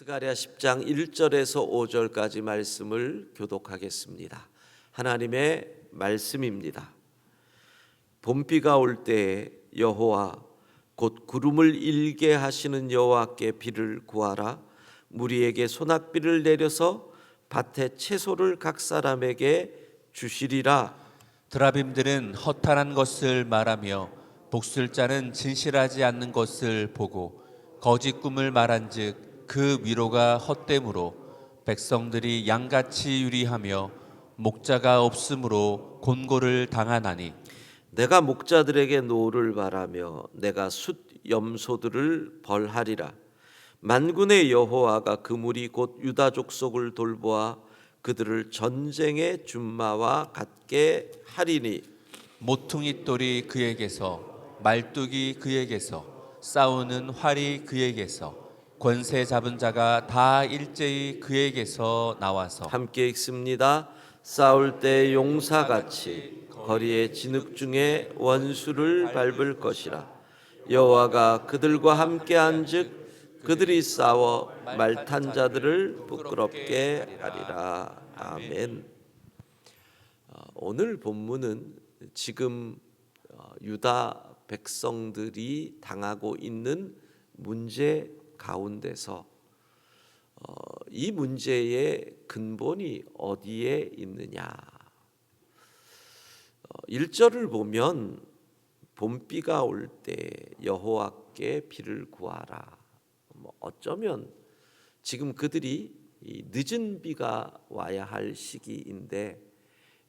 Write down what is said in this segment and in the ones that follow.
스가랴 10장 1절에서 5절까지 말씀을 교독하겠습니다. 하나님의 말씀입니다. 봄비가 올 때에 여호와 곧 구름을 일게 하시는 여호와께 비를 구하라. 무리에게 소낙비를 내려서 밭에 채소를 각 사람에게 주시리라. 드라빔들은 허탄한 것을 말하며 복술자는 진실하지 않는 것을 보고 거짓 꿈을 말한즉 그 위로가 헛됨으로 백성들이 양같이 유리하며 목자가 없으므로 곤고를 당하나니 내가 목자들에게 노를 바라며 내가 숫 염소들을 벌하리라. 만군의 여호와가 그 무리 곧 유다 족속을 돌보아 그들을 전쟁의 준마와 같게 하리니 모퉁이 돌이 그에게서 말뚝이 그에게서 싸우는 활이 그에게서 권세 잡은 자가 다 일제히 그에게서 나와서 함께 읽습니다. 싸울 때 용사같이 거리의 진흙 중에 원수를 밟을 것이라. 여호와가 그들과 함께 한즉 그들이 싸워 말탄 자들을 부끄럽게 하리라. 아멘. 오늘 본문은 지금 유다 백성들이 당하고 있는 문제 가운데서 이 문제의 근본이 어디에 있느냐? 1절을 보면 봄비가 올 때 여호와께 비를 구하라. 어쩌면 지금 그들이 늦은 비가 와야 할 시기인데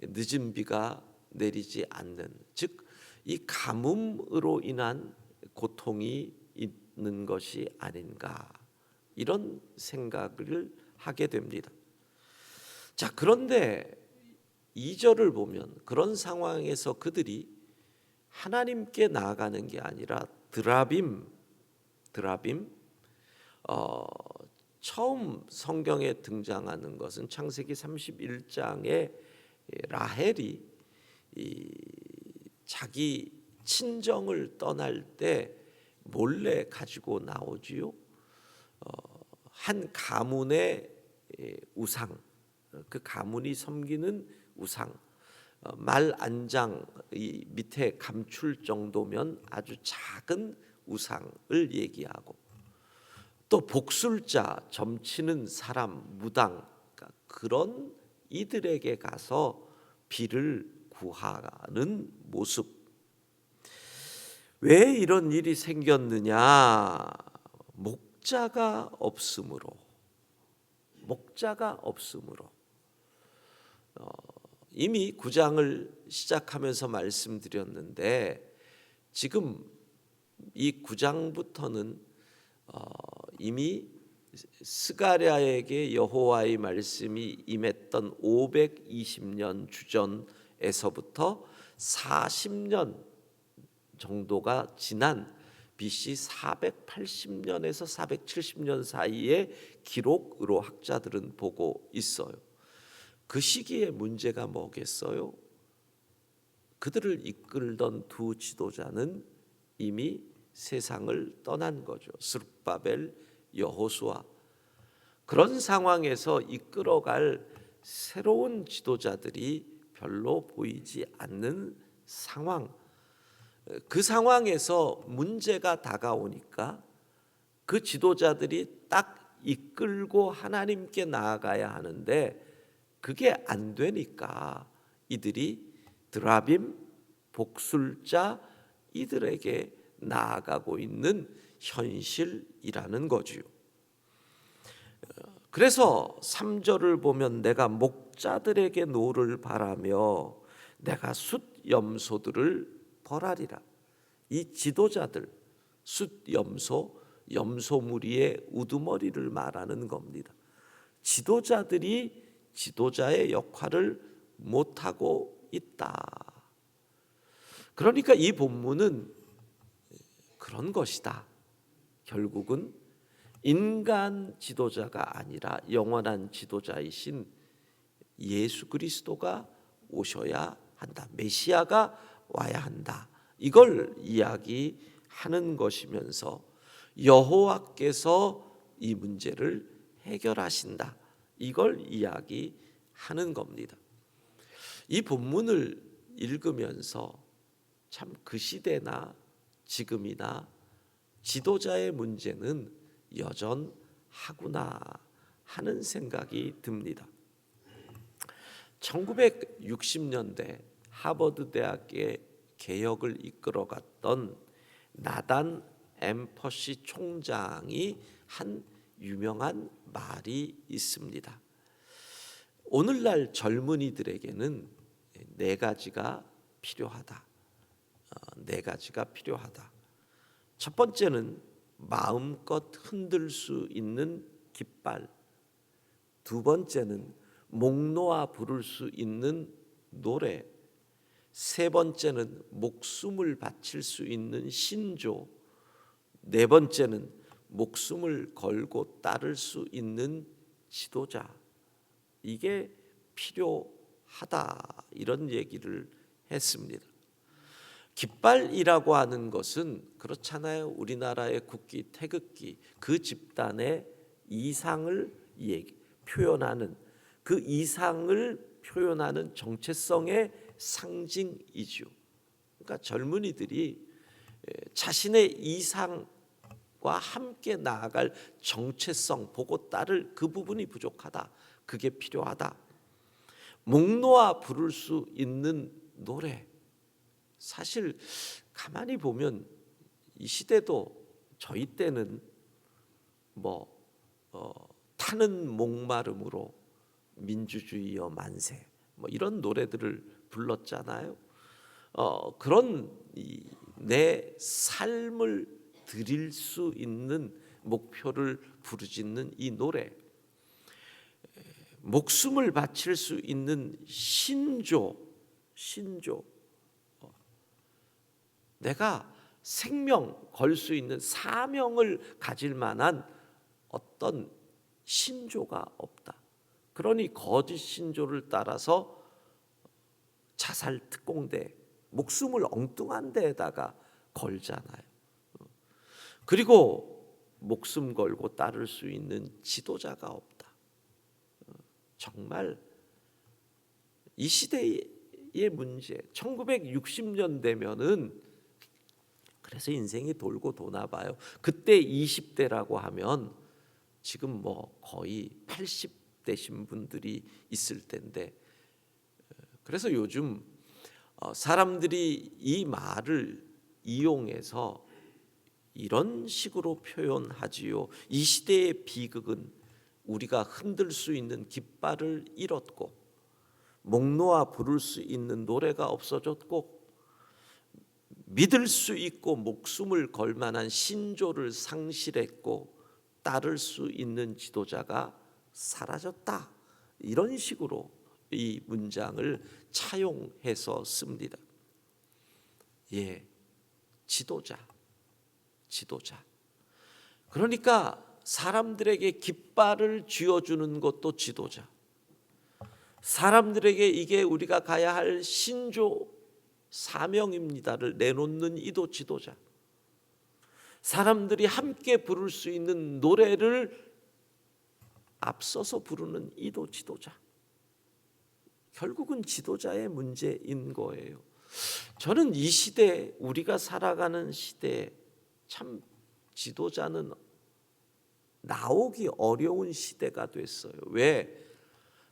늦은 비가 내리지 않는, 즉 이 가뭄으로 인한 고통이 있는 것이 아닌가, 이런 생각을 하게 됩니다. 자, 그런데 2절을 보면 그런 상황에서 그들이 하나님께 나아가는 게 아니라 드라빔 처음 성경에 등장하는 것은 창세기 31장에 라헬이 자기 친정을 떠날 때 몰래 가지고 나오지요. 한 가문의 우상, 그 가문이 섬기는 우상, 말 안장 이 밑에 감출 정도면 아주 작은 우상을 얘기하고, 또 복술자, 점치는 사람, 무당, 그런 이들에게 가서 비를 구하는 모습. 왜 이런 일이 생겼느냐? 목자가 없으므로. 이미 9장을 시작하면서 말씀드렸는데 지금 이 9장부터는 이미 스가랴에게 여호와의 말씀이 임했던 520년 주전에서부터 40년 정도가 지난 BC 480년에서 470년 사이의 기록으로 학자들은 보고 있어요. 그 시기에 문제가 뭐겠어요? 그들을 이끌던 두 지도자는 이미 세상을 떠난 거죠. 스룹바벨, 여호수아. 그런 상황에서 이끌어갈 새로운 지도자들이 별로 보이지 않는 상황. 그 상황에서 문제가 다가오니까 그 지도자들이 딱 이끌고 하나님께 나아가야 하는데 그게 안 되니까 이들이 드라빔, 복술자, 이들에게 나아가고 있는 현실이라는 거지요. 그래서 3절을 보면 내가 목자들에게 노를 바라며 내가 숫 염소들을 벌하리라. 이 지도자들, 숫 염소, 염소 무리의 우두머리를 말하는 겁니다. 지도자들이 지도자의 역할을 못하고 있다. 그러니까 이 본문은 그런 것이다. 결국은 인간 지도자가 아니라 영원한 지도자이신 예수 그리스도가 오셔야 한다. 메시아가 와야 한다. 이걸 이야기하는 것이면서 여호와께서 이 문제를 해결하신다. 이걸 이야기하는 겁니다. 이 본문을 읽으면서 참 그 시대나 지금이나 지도자의 문제는 여전하구나 하는 생각이 듭니다. 1960년대 하버드 대학의 개혁을 이끌어갔던 나단 엠퍼시 총장이 한 유명한 말이 있습니다. 오늘날 젊은이들에게는 네 가지가 필요하다. 네 가지가 필요하다. 첫 번째는 마음껏 흔들 수 있는 깃발. 두 번째는 목 놓아 부를 수 있는 노래. 세 번째는 목숨을 바칠 수 있는 신조. 네 번째는 목숨을 걸고 따를 수 있는 지도자. 이게 필요하다. 이런 얘기를 했습니다. 깃발이라고 하는 것은 그렇잖아요. 우리나라의 국기, 태극기, 그 집단의 이상을 표현하는, 그 이상을 표현하는 정체성의 상징이죠. 그러니까 젊은이들이 자신의 이상과 함께 나아갈 정체성, 보고 따를 그 부분이 부족하다. 그게 필요하다. 목 놓아 부를 수 있는 노래. 사실 가만히 보면 이 시대도 저희 때는 타는 목마름으로 민주주의여 만세 이런 노래들을 불렀잖아요. 그런 내 삶을 드릴 수 있는 목표를 부르짖는 이 노래, 목숨을 바칠 수 있는 신조, 내가 생명 걸 수 있는 사명을 가질 만한 어떤 신조가 없다. 그러니 거짓 신조를 따라서 자살 특공대, 목숨을 엉뚱한 데에다가 걸잖아요. 그리고 목숨 걸고 따를 수 있는 지도자가 없다. 정말 이 시대의 문제, 1960년대면은 그래서 인생이 돌고 도나 봐요. 그때 20대라고 하면 지금 거의 80대신 분들이 있을 텐데, 그래서 요즘 사람들이 이 말을 이용해서 이런 식으로 표현하지요. 이 시대의 비극은 우리가 흔들 수 있는 깃발을 잃었고, 목 놓아 부를 수 있는 노래가 없어졌고, 믿을 수 있고 목숨을 걸 만한 신조를 상실했고, 따를 수 있는 지도자가 사라졌다. 이런 식으로 이 문장을 차용해서 씁니다. 지도자. 그러니까 사람들에게 깃발을 쥐어주는 것도 지도자. 사람들에게 이게 우리가 가야 할 신조 사명입니다를 내놓는 이도 지도자. 사람들이 함께 부를 수 있는 노래를 앞서서 부르는 이도 지도자. 결국은 지도자의 문제인 거예요. 저는 이 시대, 우리가 살아가는 시대에 참 지도자는 나오기 어려운 시대가 됐어요. 왜?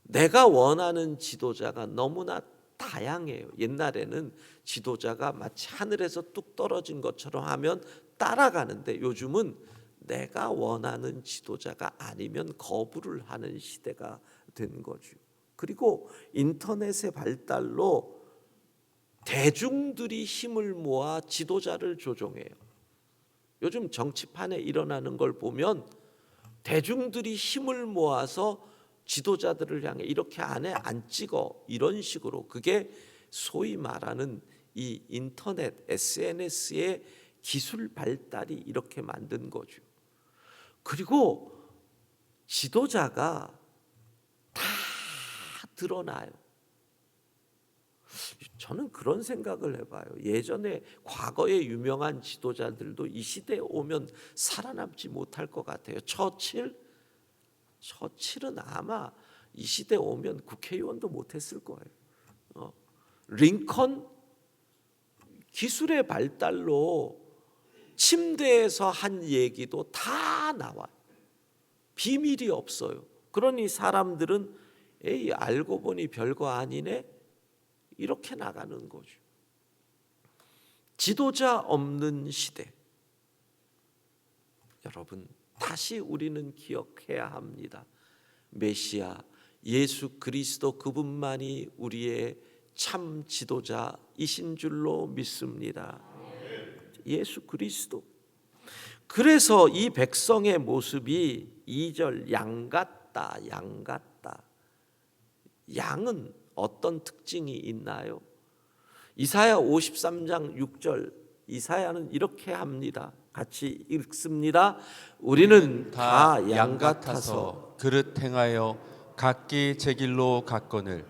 내가 원하는 지도자가 너무나 다양해요. 옛날에는 지도자가 마치 하늘에서 뚝 떨어진 것처럼 하면 따라가는데, 요즘은 내가 원하는 지도자가 아니면 거부를 하는 시대가 된 거죠. 그리고 인터넷의 발달로 대중들이 힘을 모아 지도자를 조종해요. 요즘 정치판에 일어나는 걸 보면 대중들이 힘을 모아서 지도자들을 향해 이렇게 안 찍어, 이런 식으로. 그게 소위 말하는 이 인터넷 SNS의 기술 발달이 이렇게 만든 거죠. 그리고 지도자가 다 드러나요. 저는 그런 생각을 해봐요. 예전에 과거에 유명한 지도자들도 이 시대에 오면 살아남지 못할 것 같아요. 처칠 처칠은 아마 이 시대 오면 국회의원도 못했을 거예요. 링컨 기술의 발달로 침대에서 한 얘기도 다 나와요. 비밀이 없어요. 그러니 사람들은 에이 알고 보니 별거 아니네 이렇게 나가는 거죠. 지도자 없는 시대. 여러분 다시 우리는 기억해야 합니다. 메시아 예수 그리스도 그분만이 우리의 참 지도자이신 줄로 믿습니다. 예수 그리스도. 그래서 이 백성의 모습이 2절 양 같다, 양 같다. 양은 어떤 특징이 있나요? 이사야 53장 6절 이사야는 이렇게 합니다. 같이 읽습니다. 우리는 다 양 같아서 그릇 행하여 각기 제 길로 갔거늘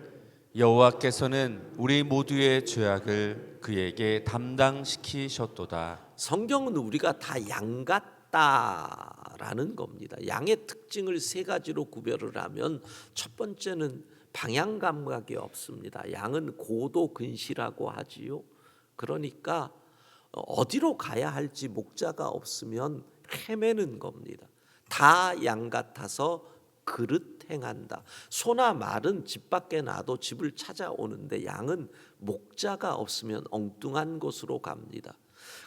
여호와께서는 우리 모두의 죄악을 그에게 담당시키셨도다. 성경은 우리가 다 양 같다라는 겁니다. 양의 특징을 세 가지로 구별을 하면 첫 번째는 방향 감각이 없습니다. 양은 고도 근시라고 하지요. 그러니까 어디로 가야 할지 목자가 없으면 헤매는 겁니다. 다 양 같아서 그릇 행한다. 소나 말은 집 밖에 놔도 집을 찾아오는데 양은 목자가 없으면 엉뚱한 곳으로 갑니다.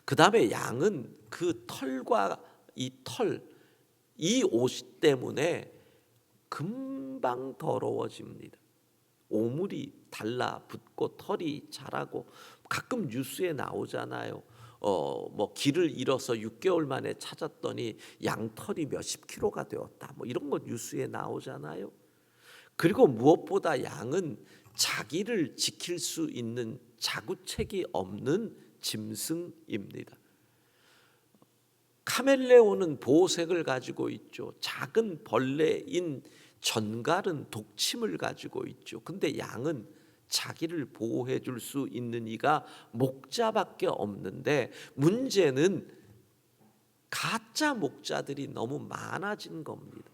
그 다음에 양은 그 털과 이 옷 때문에 금방 더러워집니다. 오물이 달라붙고 털이 자라고 가끔 뉴스에 나오잖아요. 뭐 길을 잃어서 6개월 만에 찾았더니 양털이 몇십 킬로가 되었다. 뭐 이런 거 뉴스에 나오잖아요. 그리고 무엇보다 양은 자기를 지킬 수 있는 자구책이 없는 짐승입니다. 카멜레온은 보호색을 가지고 있죠. 작은 벌레인 전갈은 독침을 가지고 있죠. 근데 양은 자기를 보호해 줄 수 있는 이가 목자밖에 없는데 문제는 가짜 목자들이 너무 많아진 겁니다.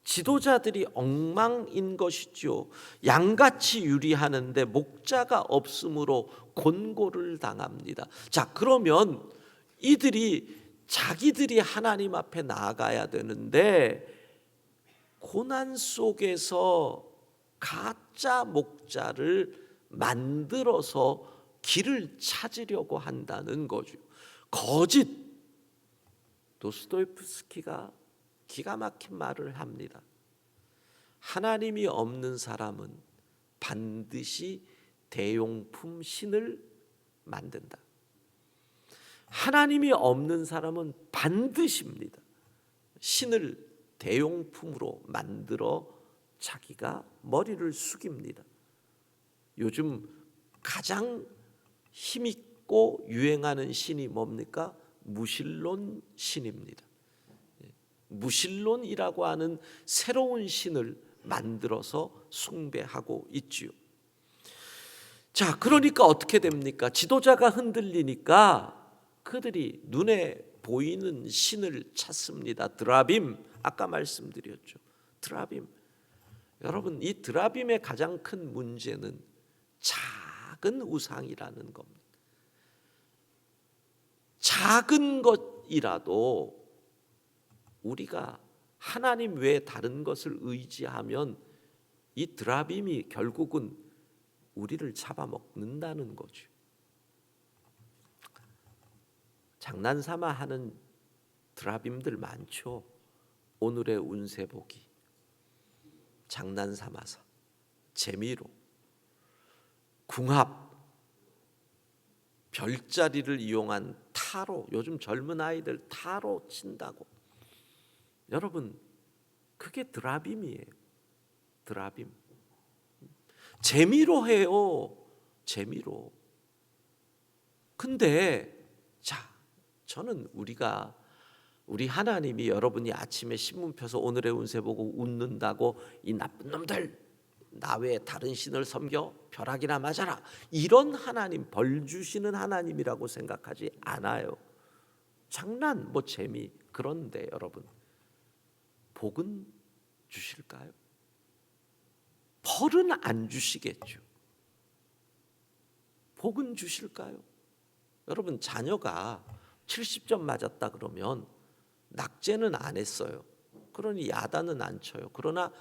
지도자들이 엉망인 것이죠. 양같이 유리하는데 목자가 없으므로 곤고를 당합니다. 자, 그러면 이들이 자기들이 하나님 앞에 나아가야 되는데 고난 속에서 가짜 목자를 만들어서 길을 찾으려고 한다는 거죠. 거짓. 도스토옙스키가 기가 막힌 말을 합니다. 하나님이 없는 사람은 반드시 대용품 신을 만든다. 하나님이 없는 사람은 반드시입니다. 신을 대용품으로 만들어 자기가 머리를 숙입니다. 요즘 가장 힘있고 유행하는 신이 뭡니까? 무신론 신입니다. 무신론이라고 하는 새로운 신을 만들어서 숭배하고 있지요. 자, 그러니까 어떻게 됩니까? 지도자가 흔들리니까 그들이 눈에 보이는 신을 찾습니다. 드라빔, 아까 말씀드렸죠. 드라빔. 여러분, 이 드라빔의 가장 큰 문제는 작은 우상이라는 겁니다. 작은 것이라도 우리가 하나님 외에 다른 것을 의지하면 이 드라빔이 결국은 우리를 잡아먹는다는 거죠. 장난삼아 하는 드라빔들 많죠. 오늘의 운세 보기 장난삼아서 재미로 궁합 별자리를 이용한 타로, 요즘 젊은 아이들 타로 친다고. 여러분, 그게 드라빔이에요. 드라빔. 재미로 해요. 재미로. 근데 자, 저는 우리 하나님이 여러분이 아침에 신문 펴서 오늘의 운세 보고 웃는다고 이 나쁜 놈들 나 외에 다른 신을 섬겨 벼락이나 맞아라, 이런 하나님, 벌 주시는 하나님이라고 생각하지 않아요. 장난, 뭐 재미. 그런데 여러분, 복은 주실까요? 벌은 안 주시겠죠. 복은 주실까요? 여러분, 자녀가 70점 맞았다 그러면 낙제는 안 했어요. 그러니 야단은 안 쳐요. 그러나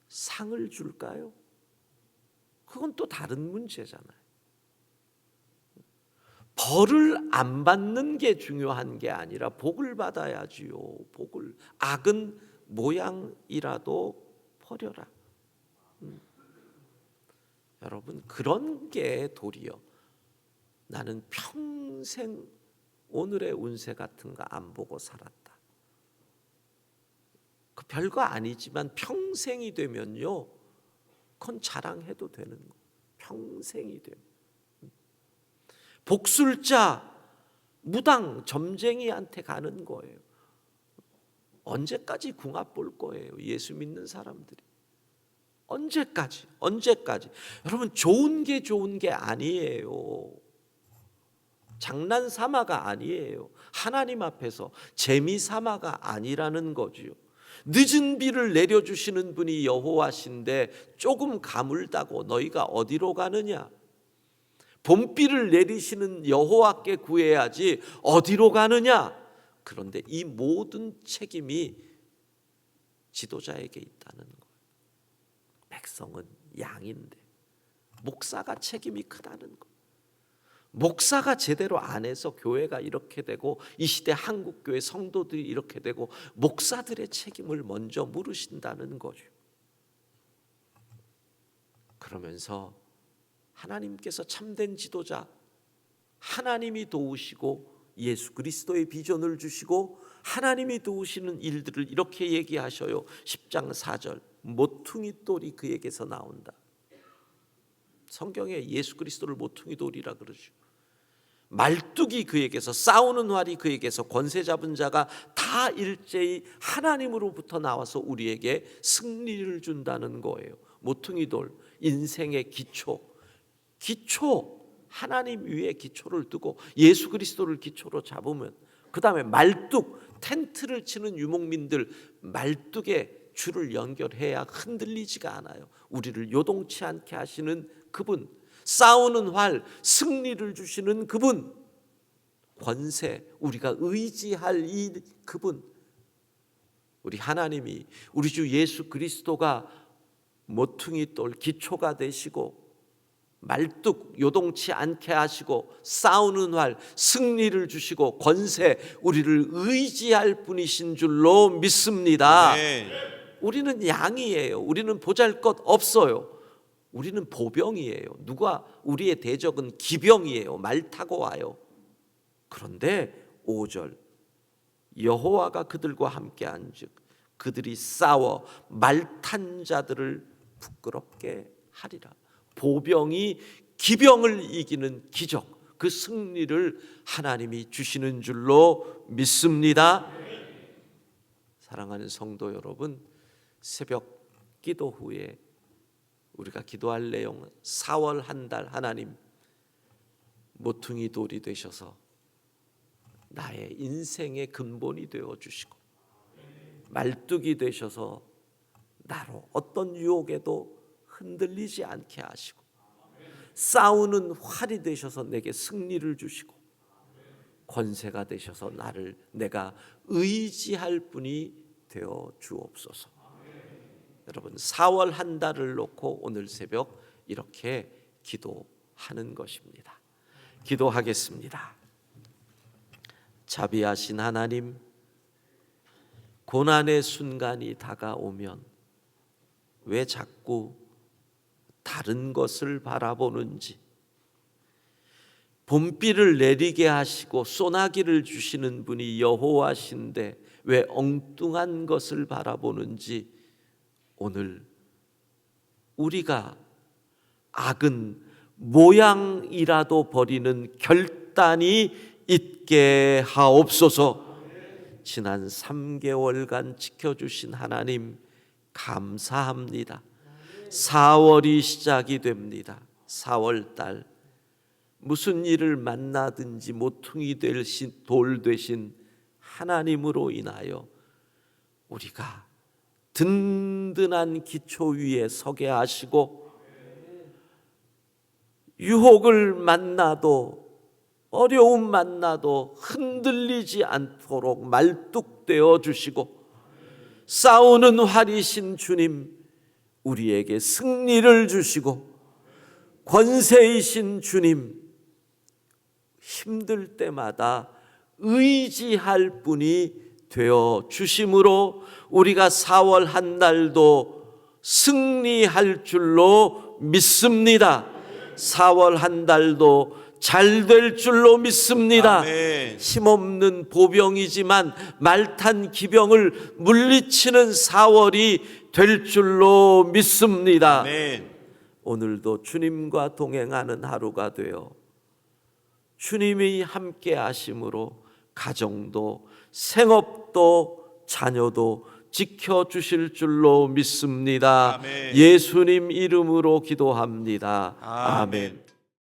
상을 줄까요? 그건 또 다른 문제잖아요. 벌을 안 받는 게 중요한 게 아니라 복을 받아야지요. 복을. 악은 모양이라도 버려라. 여러분, 그런 게 도리어 나는 평생 오늘의 운세 같은 거 안 보고 살았다. 그 별거 아니지만 평생이 되면요, 그건 자랑해도 되는 거. 평생이 되면. 복술자, 무당, 점쟁이한테 가는 거예요. 언제까지 궁합 볼 거예요? 예수 믿는 사람들이. 언제까지? 여러분, 좋은 게 아니에요. 장난 삼아가 아니에요. 하나님 앞에서 재미 삼아가 아니라는 거지요. 늦은 비를 내려주시는 분이 여호와신데 조금 가물다고 너희가 어디로 가느냐? 봄비를 내리시는 여호와께 구해야지 어디로 가느냐? 그런데 이 모든 책임이 지도자에게 있다는 거예요. 백성은 양인데 목사가 책임이 크다는 거예요. 목사가 제대로 안 해서 교회가 이렇게 되고 이 시대 한국교회 성도들이 이렇게 되고 목사들의 책임을 먼저 물으신다는 거죠. 그러면서 하나님께서 참된 지도자, 하나님이 도우시고 예수 그리스도의 비전을 주시고 하나님이 도우시는 일들을 이렇게 얘기하셔요. 10장 4절, 모퉁이 돌이 그에게서 나온다. 성경에 예수 그리스도를 모퉁이 돌이라 그러죠. 말뚝이 그에게서, 싸우는 활이 그에게서, 권세 잡은 자가 다 일제히 하나님으로부터 나와서 우리에게 승리를 준다는 거예요. 모퉁이 돌, 인생의 기초, 하나님 위에 기초를 두고 예수 그리스도를 기초로 잡으면, 그 다음에 말뚝, 텐트를 치는 유목민들 말뚝에 줄을 연결해야 흔들리지가 않아요. 우리를 요동치 않게 하시는 그분, 싸우는 활, 승리를 주시는 그분, 권세, 우리가 의지할 이 그분, 우리 하나님이, 우리 주 예수 그리스도가 모퉁이 돌 기초가 되시고 말뚝 요동치 않게 하시고 싸우는 활, 승리를 주시고 권세, 우리를 의지할 분이신 줄로 믿습니다. 우리는 양이에요. 우리는 보잘것 없어요. 우리는 보병이에요. 누가 우리의 대적은 기병이에요. 말 타고 와요. 그런데 5절, 여호와가 그들과 함께 한즉 그들이 싸워 말탄 자들을 부끄럽게 하리라. 보병이 기병을 이기는 기적, 그 승리를 하나님이 주시는 줄로 믿습니다. 사랑하는 성도 여러분, 새벽 기도 후에 우리가 기도할 내용, 4월 한 달 하나님 모퉁이 돌이 되셔서 나의 인생의 근본이 되어 주시고 말뚝이 되셔서 나로 어떤 유혹에도 흔들리지 않게 하시고 싸우는 활이 되셔서 내게 승리를 주시고 권세가 되셔서 나를 내가 의지할 분이 되어 주옵소서. 여러분, 4월 한 달을 놓고 오늘 새벽 이렇게 기도하는 것입니다. 기도하겠습니다. 자비하신 하나님, 고난의 순간이 다가오면 왜 자꾸 다른 것을 바라보는지, 봄비를 내리게 하시고 소나기를 주시는 분이 여호와신데 왜 엉뚱한 것을 바라보는지, 오늘 우리가 악은 모양이라도 버리는 결단이 있게 하옵소서. 지난 3개월간 지켜주신 하나님 감사합니다. 4월이 시작이 됩니다. 4월달 무슨 일을 만나든지 모퉁이 돌 되신 하나님으로 인하여 우리가 든든한 기초 위에 서게 하시고 유혹을 만나도 어려움 만나도 흔들리지 않도록 말뚝되어 주시고 싸우는 활이신 주님 우리에게 승리를 주시고 권세이신 주님 힘들 때마다 의지할 분이 되어 주심으로 우리가 4월 한 달도 승리할 줄로 믿습니다. 4월 한 달도 잘 될 줄로 믿습니다. 아멘. 힘없는 보병이지만 말탄 기병을 물리치는 4월이 될 줄로 믿습니다. 아멘. 오늘도 주님과 동행하는 하루가 되어 주님이 함께 하심으로 가정도 생업도 자녀도 지켜주실 줄로 믿습니다. 아멘. 예수님 이름으로 기도합니다. 아멘.